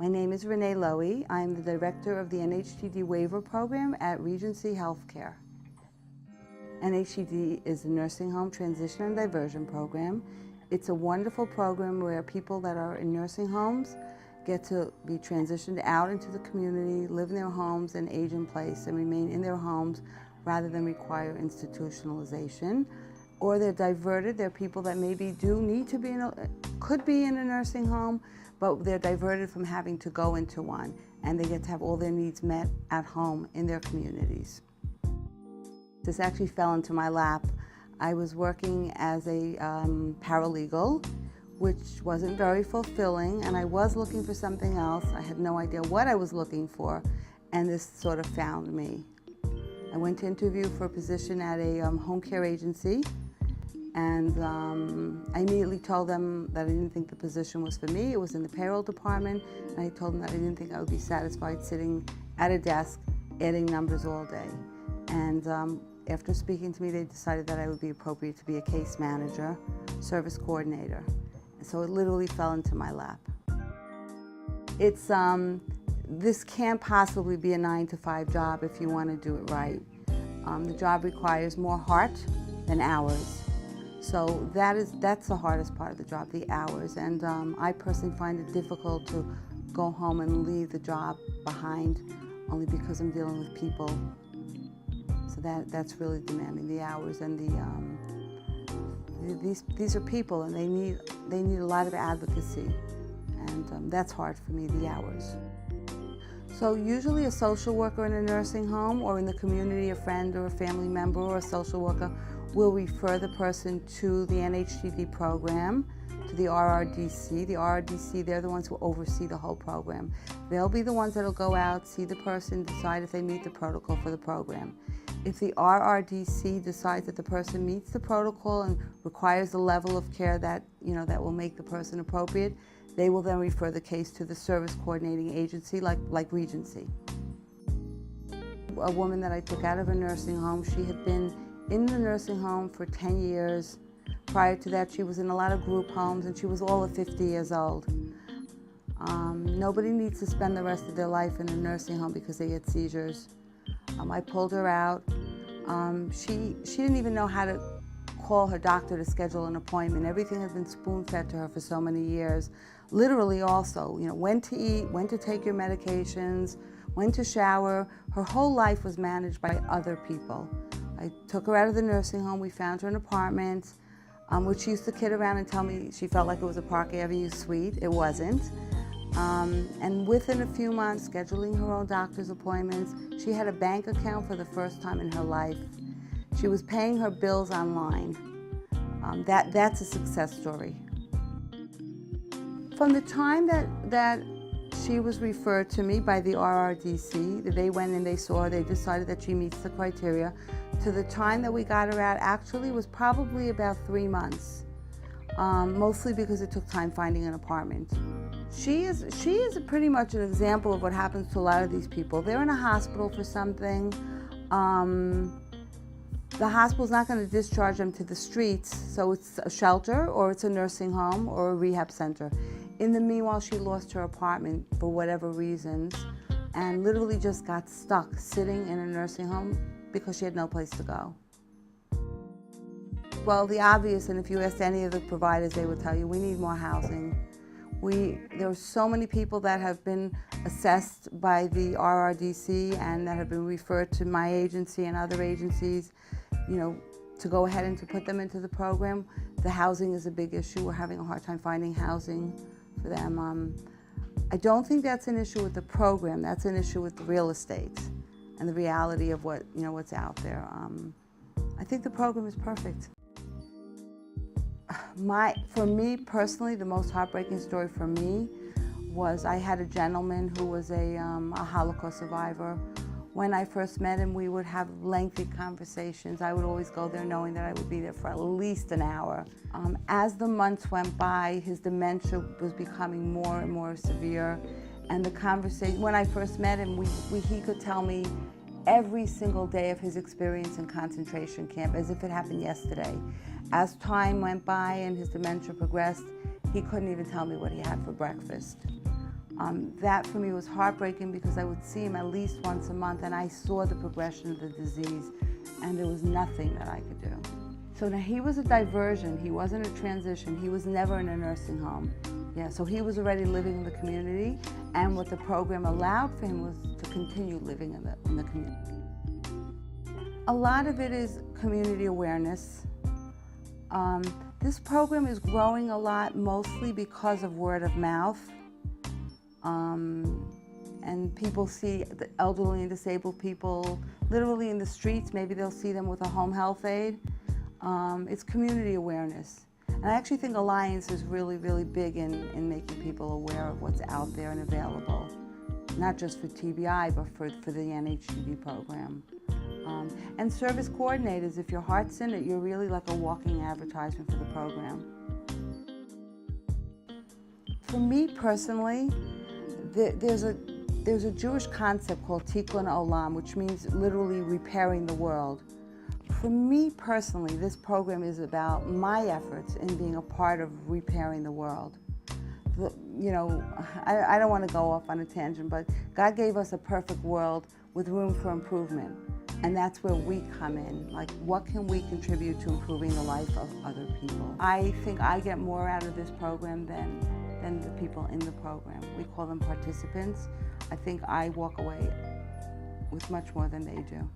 My name is Rene Lowy. I'm the director of the NHTD waiver program at Regency Healthcare. NHTD is a nursing home transition and diversion program. It's a wonderful program where people that are in nursing homes get to be transitioned out into the community, live in their homes and age in place and remain in their homes rather than require institutionalization. Or they're diverted. They're people that maybe do need to be could be in a nursing home, but they're diverted from having to go into one, and they get to have all their needs met at home in their communities. This actually fell into my lap. I was working as a paralegal, which wasn't very fulfilling, and I was looking for something else. I had no idea what I was looking for, and this sort of found me. I went to interview for a position at a home care agency, and I immediately told them that I didn't think the position was for me. It was in the payroll department, and I told them that I didn't think I would be satisfied sitting at a desk adding numbers all day. And after speaking to me, they decided that I would be appropriate to be a case manager, service coordinator. And so it literally fell into my lap. It's, this can't possibly be a 9-to-5 job if you want to do it right. The job requires more heart than hours. So that's the hardest part of the job, the hours. And I personally find it difficult to go home and leave the job behind only because I'm dealing with people. So that's really demanding, the hours. And these are people, and they need a lot of advocacy. And that's hard for me, the hours. So usually a social worker in a nursing home or in the community, a friend or a family member or a social worker will refer the person to the NHTD program, to the RRDC. The RRDC, they're the ones who oversee the whole program. They'll be the ones that'll go out, see the person, decide if they meet the protocol for the program. If the RRDC decides that the person meets the protocol and requires the level of care that, that will make the person appropriate, they will then refer the case to the service coordinating agency like Regency. A woman that I took out of a nursing home, she had been in the nursing home for 10 years. Prior to that, she was in a lot of group homes, and she was all of 50 years old. Nobody needs to spend the rest of their life in a nursing home because they get seizures. I pulled her out. She didn't even know how to call her doctor to schedule an appointment. Everything had been spoon-fed to her for so many years. Literally also, when to eat, when to take your medications, when to shower. Her whole life was managed by other people. I took her out of the nursing home. We found her an apartment, which she used to kid around and tell me she felt like it was a Park Avenue suite. It wasn't. And within a few months, scheduling her own doctor's appointments, she had a bank account for the first time in her life. She was paying her bills online. That's a success story. From the time that she was referred to me by the RRDC, they went and they saw her, they decided that she meets the criteria, to the time that we got her out actually was probably about 3 months, mostly because it took time finding an apartment. She is pretty much an example of what happens to a lot of these people. They're in a hospital for something. The hospital's not going to discharge them to the streets, so it's a shelter or it's a nursing home or a rehab center. In the meanwhile, she lost her apartment for whatever reasons and literally just got stuck sitting in a nursing home because she had no place to go. Well, the obvious, and if you asked any of the providers, they would tell you, we need more housing. There are so many people that have been assessed by the RRDC and that have been referred to my agency and other agencies, to go ahead and to put them into the program. The housing is a big issue. We're having a hard time finding housing for them. I don't think that's an issue with the program. That's an issue with the real estate and the reality of what's out there. I think the program is perfect. For me personally, the most heartbreaking story for me was I had a gentleman who was a Holocaust survivor. When I first met him, we would have lengthy conversations. I would always go there knowing that I would be there for at least an hour. As the months went by, his dementia was becoming more and more severe. And the conversation, when I first met him, he could tell me every single day of his experience in concentration camp as if it happened yesterday. As time went by and his dementia progressed, he couldn't even tell me what he had for breakfast. That for me was heartbreaking because I would see him at least once a month and I saw the progression of the disease and there was nothing that I could do. So now he was a diversion, he wasn't a transition, he was never in a nursing home. Yeah, so he was already living in the community, and what the program allowed for him was to continue living in the community. A lot of it is community awareness. This program is growing a lot, mostly because of word of mouth. And people see the elderly and disabled people literally in the streets. Maybe they'll see them with a home health aide. It's community awareness. And I actually think Alliance is really, really big in making people aware of what's out there and available, not just for TBI, but for the NHTB program. And service coordinators, if your heart's in it, you're really like a walking advertisement for the program. For me personally, there's a Jewish concept called Tikkun Olam, which means literally repairing the world. For me personally, this program is about my efforts in being a part of repairing the world. You know, I don't want to go off on a tangent, but God gave us a perfect world with room for improvement. And that's where we come in. Like, what can we contribute to improving the life of other people? I think I get more out of this program than the people in the program. We call them participants. I think I walk away with much more than they do.